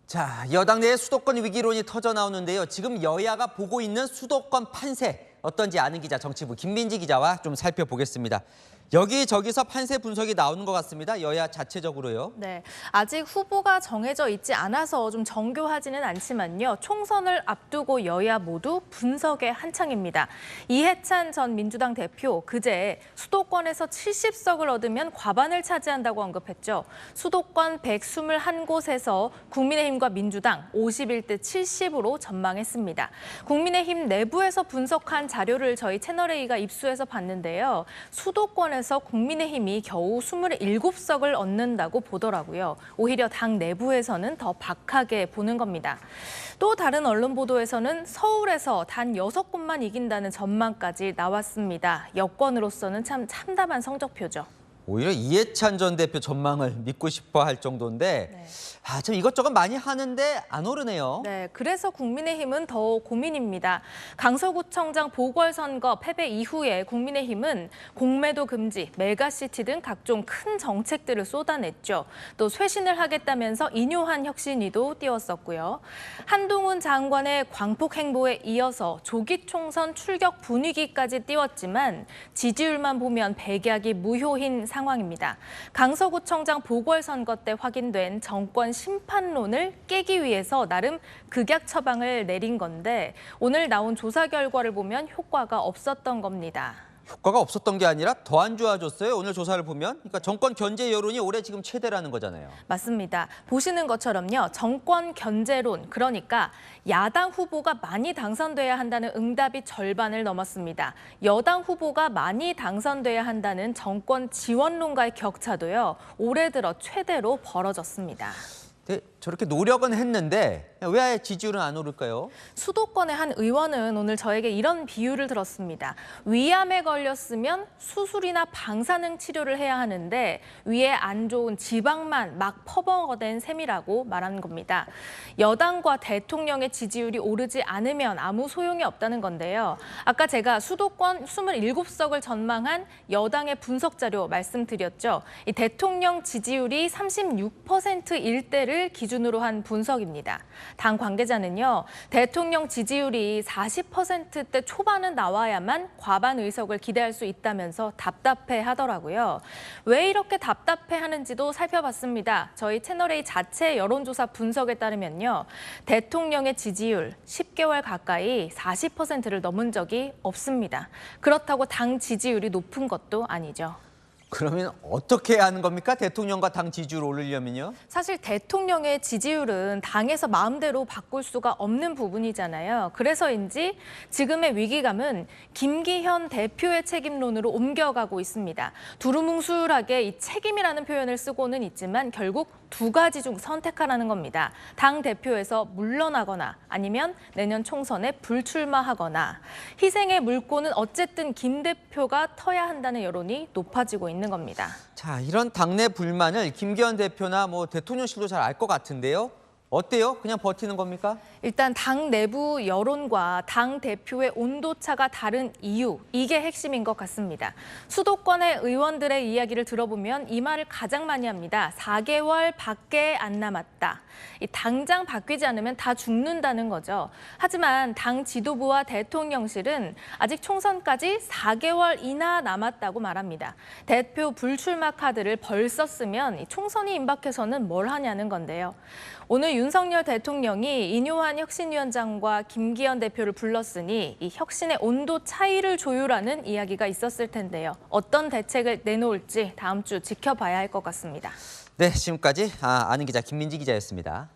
자, 여당 내 수도권 위기론이 터져 나오는데요. 지금 여야가 보고 있는 수도권 판세 어떤지 아는 기자 정치부 김민지 기자와 좀 살펴보겠습니다. 여기저기서 판세 분석이 나오는 것 같습니다. 여야 자체적으로요. 네, 아직 후보가 정해져 있지 않아서 좀 정교하지는 않지만요. 총선을 앞두고 여야 모두 분석에 한창입니다. 이해찬 전 민주당 대표 그제 수도권에서 70석을 얻으면 과반을 차지한다고 언급했죠. 수도권 121곳에서 국민의힘과 민주당 51대 70으로 전망했습니다. 국민의힘 내부에서 분석한 자료를 저희 채널A가 입수해서 봤는데요. 수도권에서 국민의힘이 겨우 27석을 얻는다고 보더라고요. 오히려 당 내부에서는 더 박하게 보는 겁니다. 또 다른 언론 보도에서는 서울에서 단 6곳만 이긴다는 전망까지 나왔습니다. 여권으로서는 참 참담한 성적표죠. 오히려 이해찬 전 대표 전망을 믿고 싶어 할 정도인데 네. 참 이것저것 많이 하는데 안 오르네요. 네, 그래서 국민의힘은 더 고민입니다. 강서구청장 보궐선거 패배 이후에 국민의힘은 공매도 금지, 메가시티 등 각종 큰 정책들을 쏟아냈죠. 또 쇄신을 하겠다면서 인요한 혁신위도 띄웠었고요. 한동훈 장관의 광폭 행보에 이어서 조기 총선 출격 분위기까지 띄웠지만 지지율만 보면 백약이 무효인 상황입니다. 강서구청장 보궐선거 때 확인된 정권 심판론을 깨기 위해서 나름 극약 처방을 내린 건데 오늘 나온 조사 결과를 보면 효과가 없었던 겁니다. 효과가 없었던 게 아니라 더 안 좋아졌어요. 오늘 조사를 보면. 그러니까 정권 견제 여론이 올해 지금 최대라는 거잖아요. 맞습니다. 보시는 것처럼요. 정권 견제론, 그러니까 야당 후보가 많이 당선돼야 한다는 응답이 절반을 넘었습니다. 여당 후보가 많이 당선돼야 한다는 정권 지원론과의 격차도요. 올해 들어 최대로 벌어졌습니다. 네, 저렇게 노력은 했는데 왜 지지율은 안 오를까요? 수도권의 한 의원은 오늘 저에게 이런 비유를 들었습니다. 위암에 걸렸으면 수술이나 방사능 치료를 해야 하는데 위에 안 좋은 지방만 막 퍼먹어댄 셈이라고 말하는 겁니다. 여당과 대통령의 지지율이 오르지 않으면 아무 소용이 없다는 건데요. 아까 제가 수도권 27석을 전망한 여당의 분석 자료 말씀드렸죠. 이 대통령 지지율이 36%일 때를 기준으로 한 분석입니다. 당 관계자는요, 대통령 지지율이 40%대 초반은 나와야만 과반 의석을 기대할 수 있다면서 답답해 하더라고요. 왜 이렇게 답답해 하는지도 살펴봤습니다. 저희 채널A 자체 여론조사 분석에 따르면요, 대통령의 지지율 10개월 가까이 40%를 넘은 적이 없습니다. 그렇다고 당 지지율이 높은 것도 아니죠. 그러면 어떻게 해야 하는 겁니까? 대통령과 당 지지율 올리려면요? 사실 대통령의 지지율은 당에서 마음대로 바꿀 수가 없는 부분이잖아요. 그래서인지 지금의 위기감은 김기현 대표의 책임론으로 옮겨가고 있습니다. 두루뭉술하게 이 책임이라는 표현을 쓰고는 있지만 결국 두 가지 중 선택하라는 겁니다. 당 대표에서 물러나거나 아니면 내년 총선에 불출마하거나. 희생의 물꼬는 어쨌든 김 대표가 터야 한다는 여론이 높아지고 있는 겁니다. 자, 이런 당내 불만을 김기현 대표나 대통령실도 잘 알 것 같은데요. 어때요? 그냥 버티는 겁니까? 일단 당 내부 여론과 당 대표의 온도차가 다른 이유, 이게 핵심인 것 같습니다. 수도권의 의원들의 이야기를 들어보면 이 말을 가장 많이 합니다. 4개월 밖에 안 남았다. 당장 바뀌지 않으면 다 죽는다는 거죠. 하지만 당 지도부와 대통령실은 아직 총선까지 4개월이나 남았다고 말합니다. 대표 불출마 카드를 벌써 쓰면 총선이 임박해서는 뭘 하냐는 건데요. 오늘 윤석열 대통령이 인요한 혁신위원장과 김기현 대표를 불렀으니 이 혁신의 온도 차이를 조율하는 이야기가 있었을 텐데요. 어떤 대책을 내놓을지 다음 주 지켜봐야 할 것 같습니다. 네, 지금까지 아는 기자 김민지 기자였습니다.